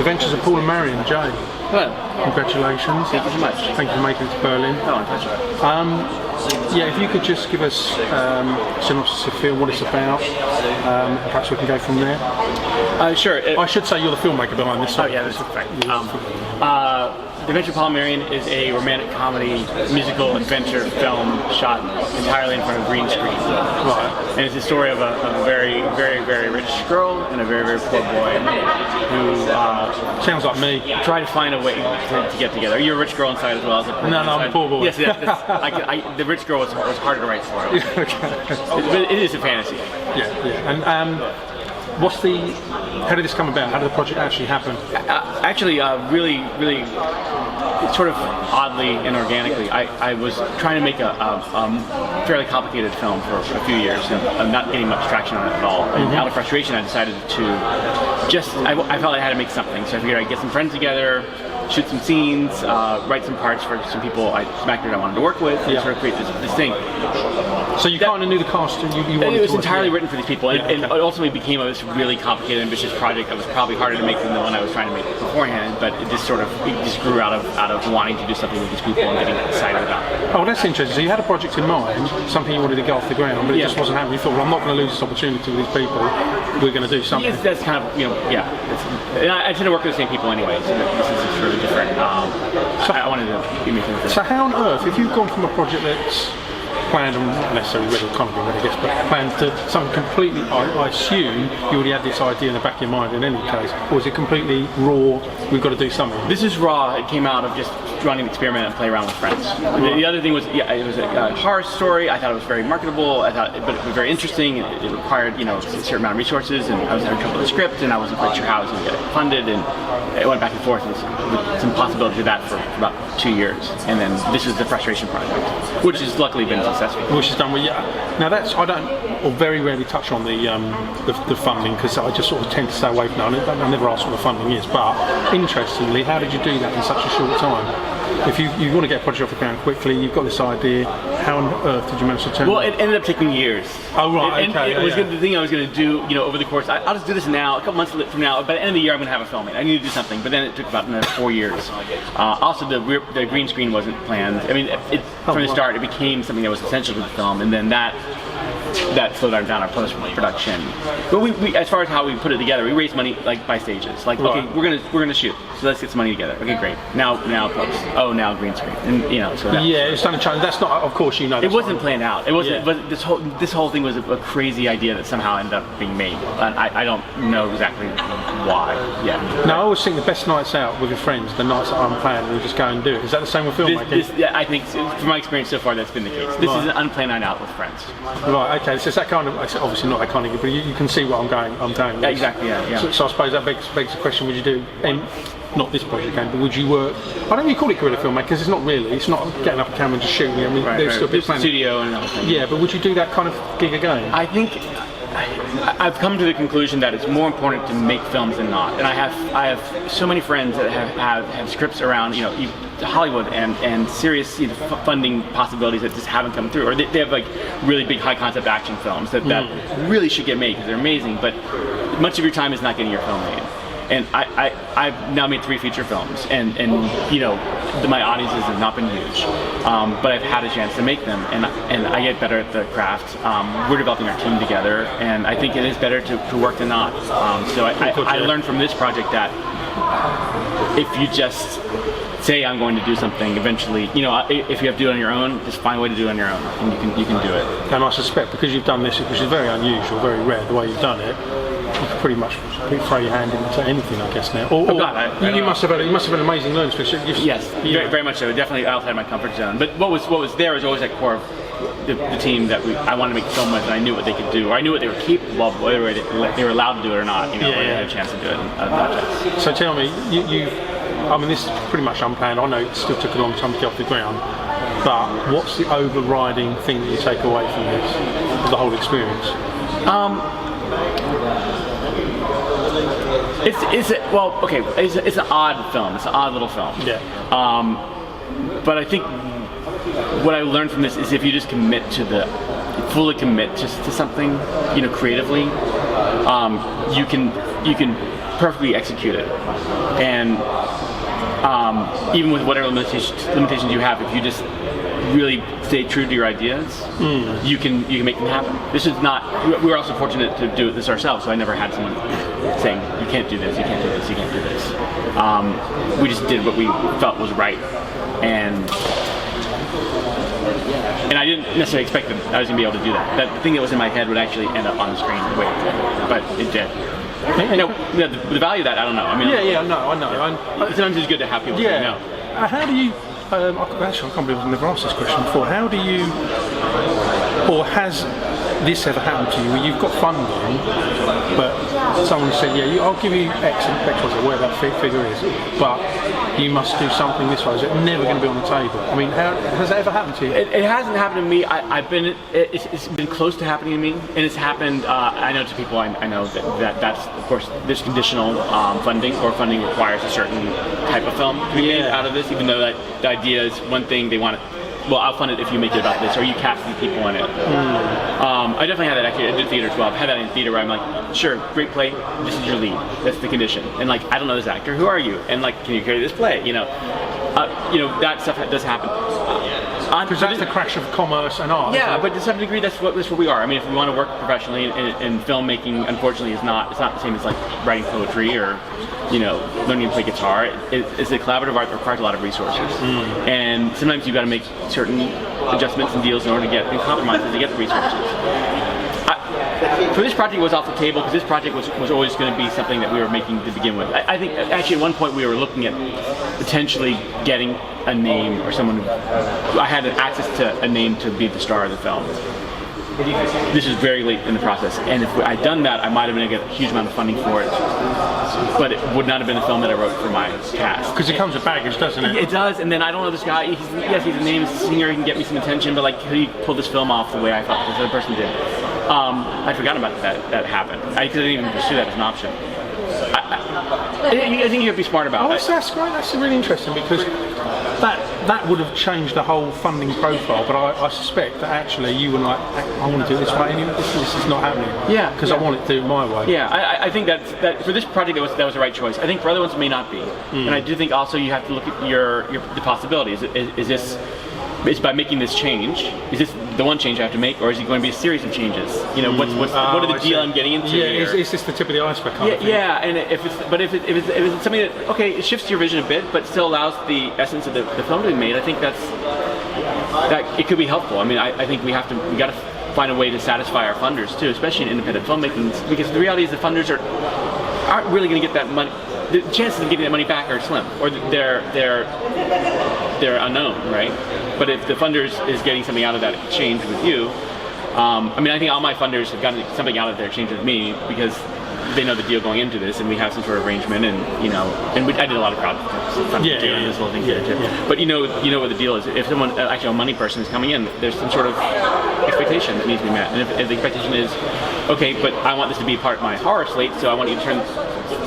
Adventures of Paul and Marion, Jay. Hello. Congratulations. Thank you so much. Thank you for making it to Berlin. Oh, my pleasure. Yeah, if you could just give us a synopsis of the film, what it's about, perhaps we can go from there. Sure. I should say you're the filmmaker behind this. Oh yeah, that's right. The Adventure of Paul and Marion is a romantic comedy musical adventure film shot entirely in front of green screen. Right. And it's the story of a very, very, very rich girl and a very, very poor boy who sounds like me. try to find a way to get together. You're a rich girl inside as well as a poor boy. No, I'm a poor boy. Yes, the rich girl was harder to write for. Okay. It is a fantasy. Yeah, yeah. And how did this come about? How did the project actually happen? Actually, really, really, sort of oddly and organically, I was trying to make a fairly complicated film for a few years, and I'm not getting much traction on it at all. And out of frustration, I decided to I felt I had to make something, so I figured I'd get some friends together, shoot some scenes, write some parts for some people, some actors I wanted to work with, and sort of create this thing. So you kind of knew the cast, and you wanted it was to entirely written for these people, and it ultimately became this really complicated, ambitious project that was probably harder to make than the one I was trying to make beforehand. But it just grew out of wanting to do something with these people and getting excited about it. Oh, that's interesting. So you had a project in mind, something you wanted to get off the ground, but it just wasn't happening. You thought, well, I'm not going to lose this opportunity with these people. We're going to do something. Yes, that's kind of and I tend to work with the same people anyway, so this is just really different. I wanted to be making this. So how on earth, if you've gone from a project that's planned and not necessarily ready, kind of ready, I guess, but planned to something completely, I assume you already had this idea in the back of your mind in any case, or is it completely raw, we've got to do something? This is raw. It came out of just running an experiment and play around with friends. Right. The other thing was, it was a horror story. I thought it was very marketable. But it was very interesting. It required, a certain amount of resources, and I was having trouble with the script, and I wasn't quite sure how I was going to get it funded, and it went back and forth with some possibility of that for about 2 years, and then this is the frustration project, which has luckily been successful. Which is done with, Now I don't, or very rarely touch on the funding, because I just sort of tend to stay away from that. I never ask what the funding is, but interestingly, how did you do that in such a short time? If you want to get a project off the ground quickly, you've got this idea, how on earth did you manage to turn it? Well, it ended up taking years. Oh, right, okay. It was the thing I was going to do, over the course, I'll just do this now, a couple months from now, by the end of the year I'm going to have a film made. I need to do something, but then it took about another 4 years. Also, the green screen wasn't planned. I mean, from the start, it became something that was essential to the film, and then that slowed down our post-production. But we, as far as how we put it together, we raised money by stages. Okay, we're gonna shoot, so let's get some money together. Okay, great. Now post. Oh, now green screen, and so. It's done a challenge. That's not, of course, It wasn't planned out. It wasn't. But this whole thing was a crazy idea that somehow ended up being made. And I don't know exactly why. Yeah. No, I always think the best nights out with your friends, the nights that are unplanned, and you just go and do it. Is that the same with filmmaking? I think, from my experience so far, that's been the case. This is an unplanned night out with friends. Right. Okay. So it's that kind of, obviously not that kind of, but you can see what I'm going with. Exactly. Yeah. So I suppose that begs the question: would you do? Not this project again, but would you work? I don't really call it guerrilla filmmaking because it's not really. It's not getting up a camera and just shooting. I mean, there's still there's studio and everything. Yeah, but would you do that kind of gig again? I think I've come to the conclusion that it's more important to make films than not. And I have so many friends that have scripts around Hollywood and serious funding possibilities that just haven't come through, or they have really big high concept action films that really should get made because they're amazing, but much of your time is not getting your film made. And I've now made 3 feature films, and my audiences have not been huge, but I've had a chance to make them, and I get better at the craft. We're developing our team together, and I think it is better to work than not. So I learned from this project that if you just say I'm going to do something, eventually, if you have to do it on your own, just find a way to do it on your own, and you can do it. And I suspect because you've done this, which is very unusual, very rare, the way you've done it, you can pretty much throw your hand into anything, I guess now. You must have had an amazing learning experience. Yes, very much so. Definitely outside my comfort zone. But what was there was always that core of the team that I wanted to make a film with, and I knew what they could do, or I knew what they were capable of, whether they were allowed to do it or not. Whether they had a chance to do it in other projects. So tell me, I mean, this is pretty much unplanned. I know it still took a long time to get off the ground, but what's the overriding thing that you take away from this, the whole experience? It's an odd film. It's an odd little film. Yeah. But I think what I learned from this is if you just fully commit to something, creatively, you can perfectly executed. And even with whatever limitations you have, if you just really stay true to your ideas, you can make them happen. This is not. We were also fortunate to do this ourselves, so I never had someone saying, "You can't do this, you can't do this, you can't do this." We just did what we felt was right, and I didn't necessarily expect that I was going to be able to do that. That thing that was in my head would actually end up on the screen the way it did, but it did. You know, the value of that, I don't know. I mean, I know. Sometimes it's good to have people say no. How do you? Actually, I can't believe I've never asked this question before. How do you, or has this ever happened to you, where you've got funding, but someone said, I'll give you X and X, where that figure is, but you must do something this way. Is it never going to be on the table? I mean, has that ever happened to you? It hasn't happened to me. It's been close to happening to me, and it's happened. I know to people I know that's of course there's conditional funding, or funding requires a certain type of film to be made out of this. Even though that the idea is one thing, they want it. Well, I'll fund it if you make it about this, or you cast these people in it. I definitely had that actually. I did theater as well. I've had that in theater where I'm like, sure, great play, this is your lead. That's the condition. And like, I don't know this actor, who are you? And like, can you carry this play? You know, that stuff does happen. Because that's the crash of commerce and art. Yeah, but to some degree, that's what we are. I mean, if we want to work professionally, and filmmaking, unfortunately, it's not the same as like writing poetry or, learning to play guitar. It's a collaborative art that requires a lot of resources, and sometimes you've got to make certain adjustments and deals in order to get and compromises to get the resources. For this project, it was off the table because this project was always going to be something that we were making to begin with. I think actually at one point we were looking at potentially getting a name or someone I had access to a name to be the star of the film. This is very late in the process, and if I'd done that, I might have been able to get a huge amount of funding for it, but it would not have been the film that I wrote for my cast. Because it comes with baggage, doesn't it? It does, and then I don't know this guy. He's a name, he's a singer, he can get me some attention, but like, could he pull this film off the way I thought this other person did? I'd forgotten about that happened. I didn't even pursue that as an option. I think you have to be smart about it. That's great. That's really interesting because that would have changed the whole funding profile. But I suspect that actually you were like, I want to do it this way anyway. This is not happening. Yeah. Because I want it to do it my way. Yeah. I think that for this project that was the right choice. I think for other ones it may not be. And I do think also you have to look at the possibilities. Is this? Is by making this change, is this the one change I have to make, or is it going to be a series of changes? What are the deal I'm getting into? Yeah, is this the tip of the iceberg? And if it's something that it shifts your vision a bit, but still allows the essence of the film to be made. I think that it could be helpful. I mean, I think we got to find a way to satisfy our funders too, especially in independent filmmaking, because the reality is the funders aren't really going to get that money. The chances of getting that money back are slim, or they're unknown, right? But if the funders is getting something out of that exchange with you, I think all my funders have gotten something out of their exchange with me because they know the deal going into this, and we have some sort of arrangement, and I did a lot of crowdfunding too, and this whole thing too. But you know what the deal is. If someone, actually a money person is coming in, there's some sort of expectation that needs to be met, and if the expectation is, okay, but I want this to be part of my horror slate, so I want you to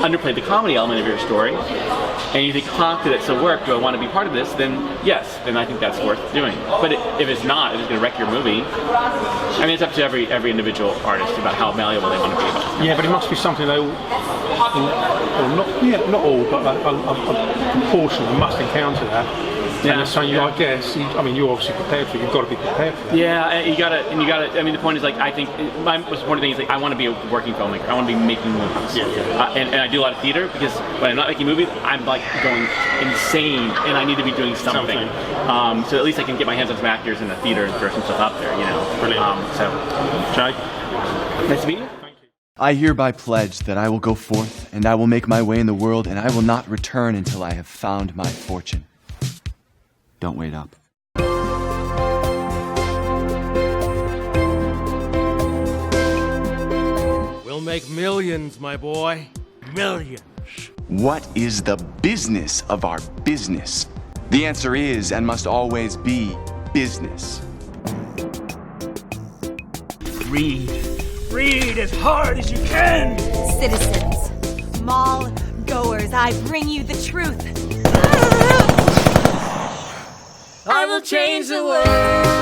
underplay the comedy element of your story, and you think, could it still work? Do I want to be part of this? Then yes, then I think that's worth doing. But if it's not, if it's going to wreck your movie, it's up to every individual artist about how malleable they want to be about it. Yeah, but it must be something they all, not all, but a proportion must encounter that. And so I guess, you're obviously prepared for it. You've got to be prepared for that. Yeah, you gotta. The point is, like, I think my most important thing is, like, I want to be a working filmmaker. I want to be making movies. And I do a lot of theater because when I'm not making movies, I'm like going insane, and I need to be doing something. So at least I can get my hands on some actors in the theater and throw some stuff out there. Brilliant. Jay, nice to meet you. I hereby pledge that I will go forth, and I will make my way in the world, and I will not return until I have found my fortune. Don't wait up. We'll make millions, my boy. Millions. What is the business of our business? The answer is and must always be business. Read. Read as hard as you can. Citizens, mall goers, I bring you the truth. I will change the world.